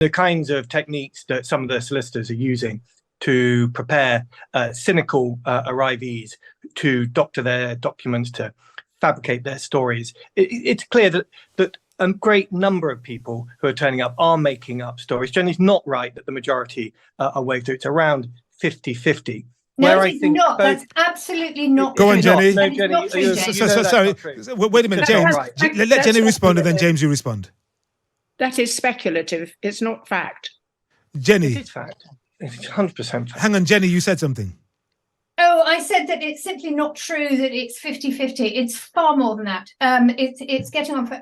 the kinds of techniques that some of the solicitors are using to prepare cynical arrivees to doctor their documents, to fabricate their stories. It's clear that a great number of people who are turning up are making up stories. Jenny's not right that the majority are way through. It's around 50-50. No, it's not. That's absolutely not true. Go on, Jenny. No, Jenny. Sorry. Wait a minute, James. Let Jenny respond, and then James, you respond. That is speculative. It's not fact. Jenny. It is fact. It's 100% fact. Hang on, Jenny, you said something. Oh, I said that it's simply not true that it's 50-50. It's far more than that. It's getting on for,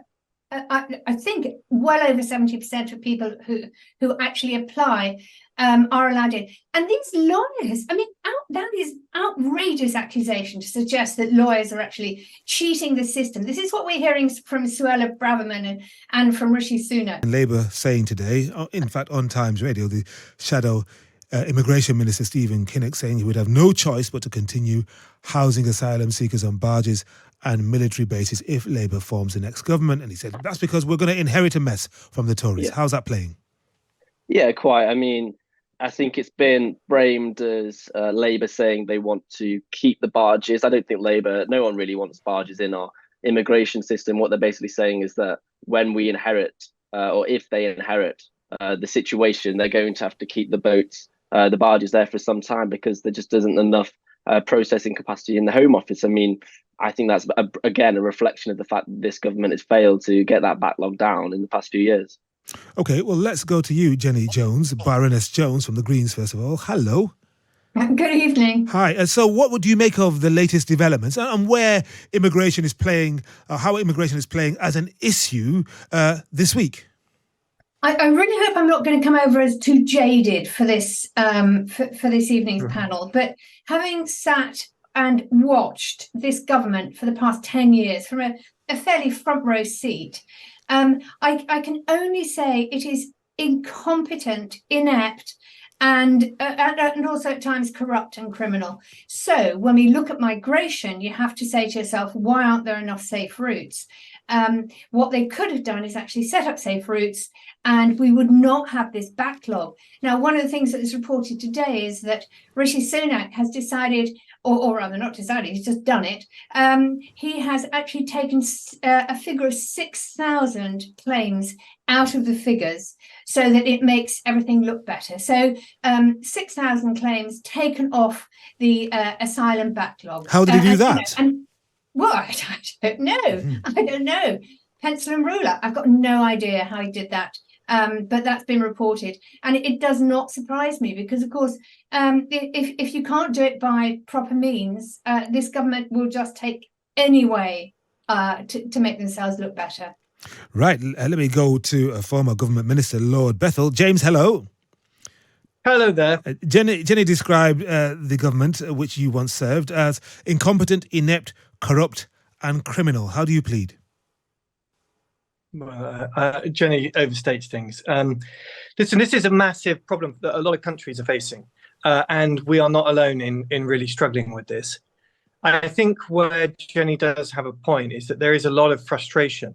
I think, well over 70% of people who actually apply are allowed in. And these lawyers, I mean, that is outrageous accusation to suggest that lawyers are actually cheating the system. This is what we're hearing from Suella Braverman and from Rishi Sunak. Labour saying today, in fact, on Times Radio, the shadow Immigration Minister Stephen Kinnock saying he would have no choice but to continue housing asylum seekers on barges and military bases if Labour forms the next government. And he said, that's because we're going to inherit a mess from the Tories. Yeah. How's that playing? Yeah, quite. I mean, I think it's been framed as Labour saying they want to keep the barges. I don't think no one really wants barges in our immigration system. What they're basically saying is that when we inherit, or if they inherit the situation, they're going to have to keep the boats, the barges there for some time because there just isn't enough processing capacity in the Home Office. I mean, I think that's, again, a reflection of the fact that this government has failed to get that backlog down in the past few years. Okay, well, let's go to you, Jenny Jones, Baroness Jones from the Greens, first of all. Hello. Good evening. Hi. So what would you make of the latest developments and where immigration is playing, how immigration is playing as an issue this week? I really hope I'm not going to come over as too jaded for this for this evening's panel, but having sat and watched this government for the past 10 years from a fairly front row seat, I can only say it is incompetent, inept, and also at times corrupt and criminal. So when we look at migration, you have to say to yourself, why aren't there enough safe routes? What they could have done is actually set up safe routes, and we would not have this backlog. Now, one of the things that is reported today is that Rishi Sunak has decided, or rather not decided, he's just done it. He has actually taken a figure of 6,000 claims out of the figures so that it makes everything look better. So 6,000 claims taken off the asylum backlog. How did he do that? Well, I don't know. I don't know. Pencil and ruler. I've got no idea how he did that. But that's been reported. And it does not surprise me because, of course, if you can't do it by proper means, this government will just take any way to make themselves look better. Right. Let me go to a former government minister, Lord Bethell. James, hello. Hello there. Jenny described the government, which you once served, as incompetent, inept, corrupt and criminal. How do you plead? Well, Jenny overstates things. Listen, this is a massive problem that a lot of countries are facing, and we are not alone in really struggling with this. I think where Jenny does have a point is that there is a lot of frustration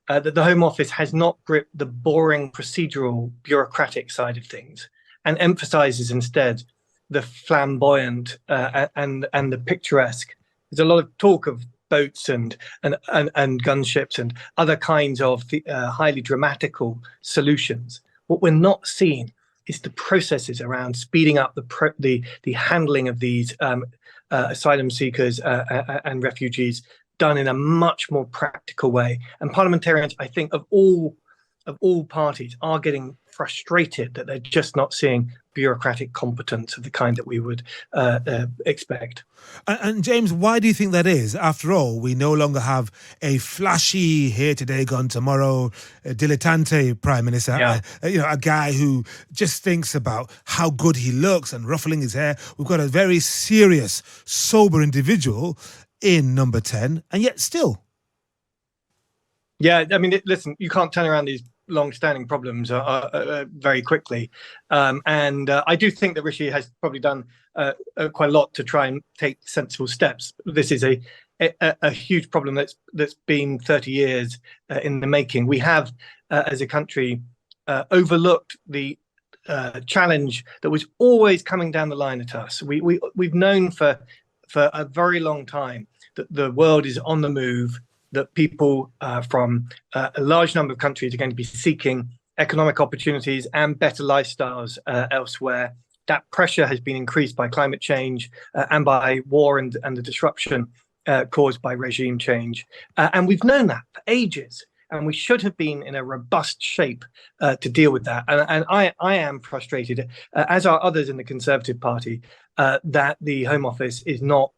that the Home Office has not gripped the boring procedural bureaucratic side of things and emphasises instead the flamboyant and the picturesque. There's a lot of talk of boats and gunships and other kinds of highly dramatical solutions. What we're not seeing is the processes around speeding up the handling of these asylum seekers and refugees done in a much more practical way. And parliamentarians, I think, of all parties are getting frustrated that they're just not seeing bureaucratic competence of the kind that we would expect. And James, why do you think that is? After all, we no longer have a flashy, here today, gone tomorrow, dilettante prime minister, a guy who just thinks about how good he looks and ruffling his hair. We've got a very serious, sober individual in number 10, and yet still. Yeah, I mean, listen, you can't turn around these long-standing problems very quickly. And I do think that Rishi has probably done quite a lot to try and take sensible steps. This is a huge problem that's been 30 years in the making. We have, as a country, overlooked the challenge that was always coming down the line at us. We've known for a very long time that the world is on the move, that people from a large number of countries are going to be seeking economic opportunities and better lifestyles elsewhere. That pressure has been increased by climate change and by war and the disruption caused by regime change. And we've known that for ages. And we should have been in a robust shape to deal with that. And I am frustrated, as are others in the Conservative Party, that the Home Office is not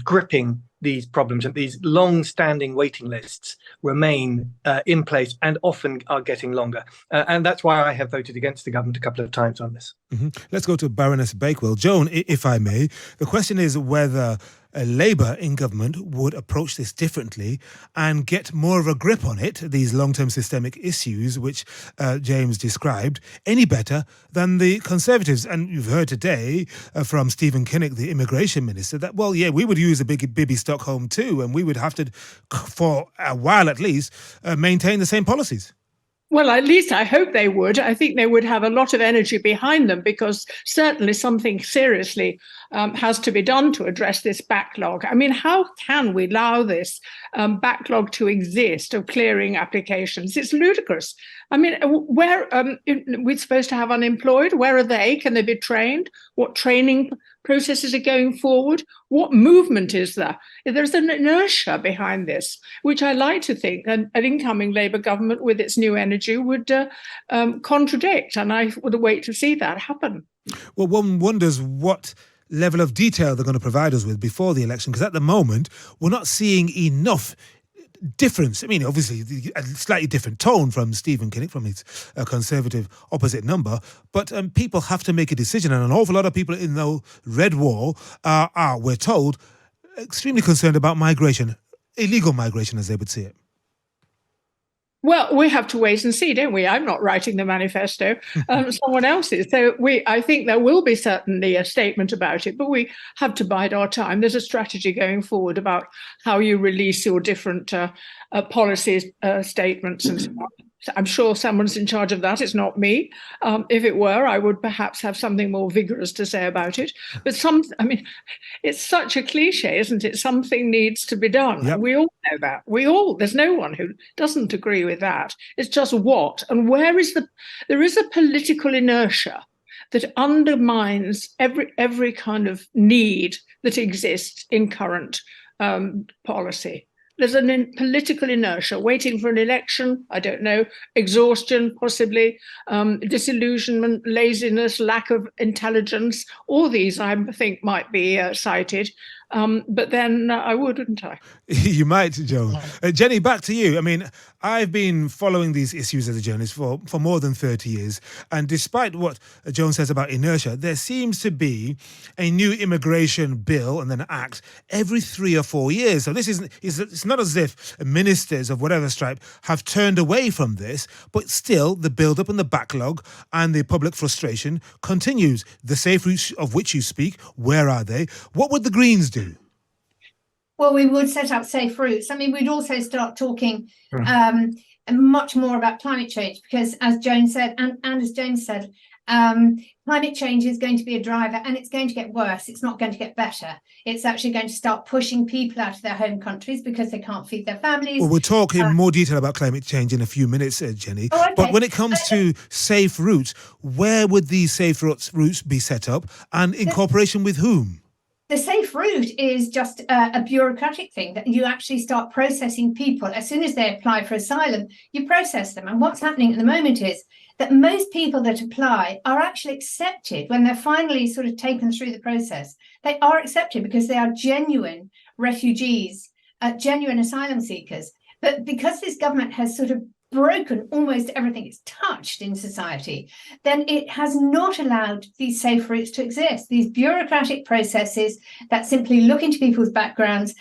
gripping these problems, and these long-standing waiting lists remain in place and often are getting longer. And that's why I have voted against the government a couple of times on this. Mm-hmm. Let's go to Baroness Bakewell. Joan, if I may, the question is whether Labour in government would approach this differently and get more of a grip on it, these long-term systemic issues which James described, any better than the Conservatives. And you've heard today from Stephen Kinnock, the immigration minister, that, well, yeah, we would use a big Bibi Stockholm too, and we would have to, for a while at least, maintain the same policies. Well, at least I hope they would. I think they would have a lot of energy behind them, because certainly something seriously has to be done to address this backlog. I mean, how can we allow this backlog to exist of clearing applications? It's ludicrous. I mean, where we're supposed to have unemployed? Where are they? Can they be trained? What training processes are going forward? What movement is there? There's an inertia behind this, which I like to think an incoming Labour government with its new energy would contradict, and I would wait to see that happen. Well, one wonders what level of detail they're going to provide us with before the election, because at the moment we're not seeing enough difference. I mean, obviously, a slightly different tone from Stephen Kinnock, from his Conservative opposite number, but people have to make a decision, and an awful lot of people in the red wall are, we're told, extremely concerned about migration, illegal migration, as they would see it. Well, we have to wait and see, don't we? I'm not writing the manifesto, someone else is. So I think there will be certainly a statement about it, but we have to bide our time. There's a strategy going forward about how you release your different policy statements and so on. I'm sure someone's in charge of that. It's not me. If it were, I would perhaps have something more vigorous to say about it. But I mean, it's such a cliche, isn't it? Something needs to be done. Yep. We all know that. There's no one who doesn't agree with that. It's just what and where is there is a political inertia that undermines every kind of need that exists in current policy. There's a political inertia, waiting for an election, I don't know, exhaustion possibly, disillusionment, laziness, lack of intelligence. All these, I think, might be cited. But then I wouldn't I? You might, Joan. Jenny, back to you. I mean, I've been following these issues as a journalist for more than 30 years. And despite what Joan says about inertia, there seems to be a new immigration bill and then act every 3 or 4 years. So it's not as if ministers of whatever stripe have turned away from this, but still the build-up and the backlog and the public frustration continues. The safe routes of which you speak, where are they? What would the Greens do? Well, we would set up safe routes. I mean, we'd also start talking much more about climate change, because as Joan said, and as James said, climate change is going to be a driver, and it's going to get worse. It's not going to get better. It's actually going to start pushing people out of their home countries because they can't feed their families. Well, we'll talk in more detail about climate change in a few minutes, Jenny. Okay. But when it comes to safe routes, where would these safe routes be set up, and in cooperation with whom? The safe route is just a bureaucratic thing, that you actually start processing people. As soon as they apply for asylum, you process them. And what's happening at the moment is that most people that apply are actually accepted when they're finally sort of taken through the process. They are accepted because they are genuine refugees, genuine asylum seekers. But because this government has sort of broken almost everything it's touched in society, then it has not allowed these safe routes to exist. These bureaucratic processes that simply look into people's backgrounds,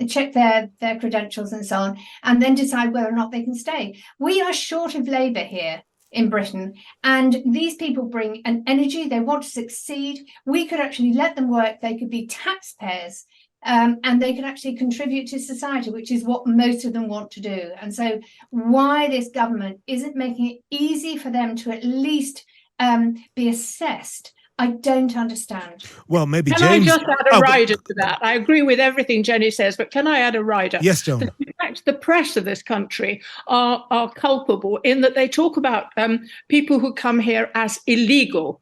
check their credentials and so on, and then decide whether or not they can stay. We are short of labour here in Britain, and these people bring an energy. They want to succeed. We could actually let them work. They could be taxpayers and they can actually contribute to society, which is what most of them want to do. And so why this government isn't making it easy for them to at least be assessed, I don't understand. Well, maybe Can James... I just add a rider to that? I agree with everything Jenny says, but can I add a rider? Yes, Joan. In fact, the press of this country are culpable in that they talk about people who come here as illegal.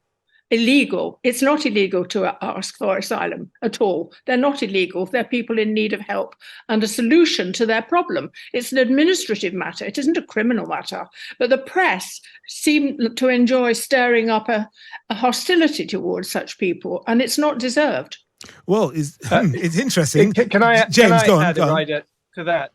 Illegal. It's not illegal to ask for asylum at all. They're not illegal. They're people in need of help and a solution to their problem. It's an administrative matter. It isn't a criminal matter. But the press seem to enjoy stirring up a hostility towards such people, and it's not deserved. Well, it's interesting. Can I, James, go on. add a rider to that?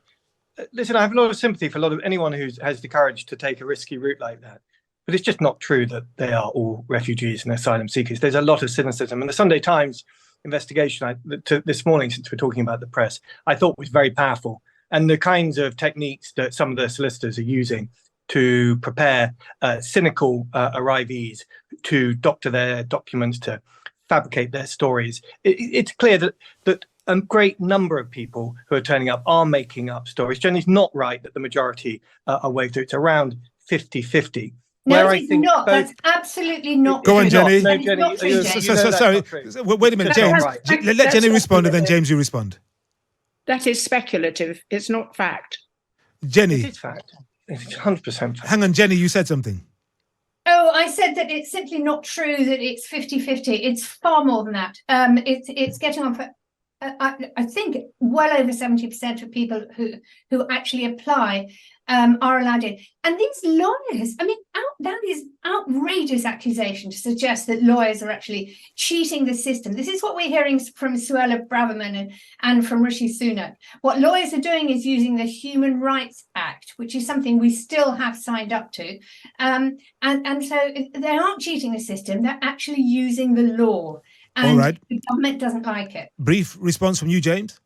Listen, I have a lot of sympathy for anyone who has the courage to take a risky route like that. But it's just not true that they are all refugees and asylum seekers. There's a lot of cynicism. And the Sunday Times investigation this morning, since we're talking about the press, I thought was very powerful. And the kinds of techniques that some of the solicitors are using to prepare cynical arrivees to doctor their documents, to fabricate their stories. It's clear that a great number of people who are turning up are making up stories. Jenny's not right that the majority are way through. It's around 50-50. No, it's not. That's absolutely not. Go on, Jenny. No, Jenny. Sorry. Wait a minute, James. Let Jenny respond, and then James, you respond. That is speculative. It's not fact. Jenny. It is fact. It's 100% fact. Hang on, Jenny, you said something. Oh, I said that it's simply not true that it's 50-50. It's far more than that. It's getting on for, I think, well over 70% of people who actually apply are allowed in. And these lawyers, I mean, that is outrageous accusation to suggest that lawyers are actually cheating the system. This is what we're hearing from Suella Braverman and from Rishi Sunak. What lawyers are doing is using the Human Rights Act, which is something we still have signed up to. And so they aren't cheating the system, they're actually using the law. And all right. The government doesn't like it. Brief response from you, James?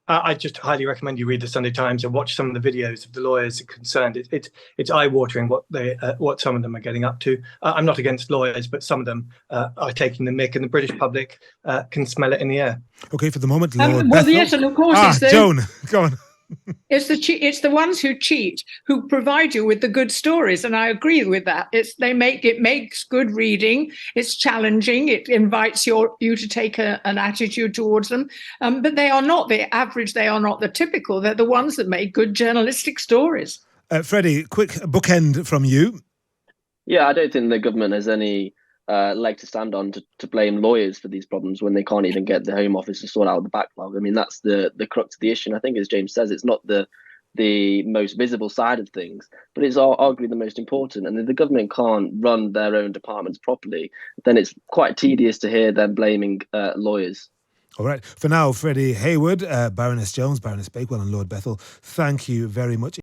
I just highly recommend you read the Sunday Times and watch some of the videos of the lawyers concerned. It's eye-watering what some of them are getting up to. I'm not against lawyers, but some of them are taking the mick, and the British public can smell it in the air. Okay, for the moment, Lord well, Bethel. yes, and of course, Joan, go on. It's the ones who cheat who provide you with the good stories, and I agree with that. It makes good reading. It's challenging. It invites you to take an attitude towards them. But they are not the average. They are not the typical. They're the ones that make good journalistic stories. Freddie, quick bookend from you. Yeah, I don't think the government has any leg to stand on to blame lawyers for these problems when they can't even get the Home Office to sort out the backlog. I mean, that's the crux of the issue. And I think, as James says, it's not the most visible side of things, but it's arguably the most important. And if the government can't run their own departments properly, then it's quite tedious to hear them blaming lawyers. All right. For now, Freddie Hayward, Baroness Jones, Baroness Bakewell and Lord Bethel, thank you very much.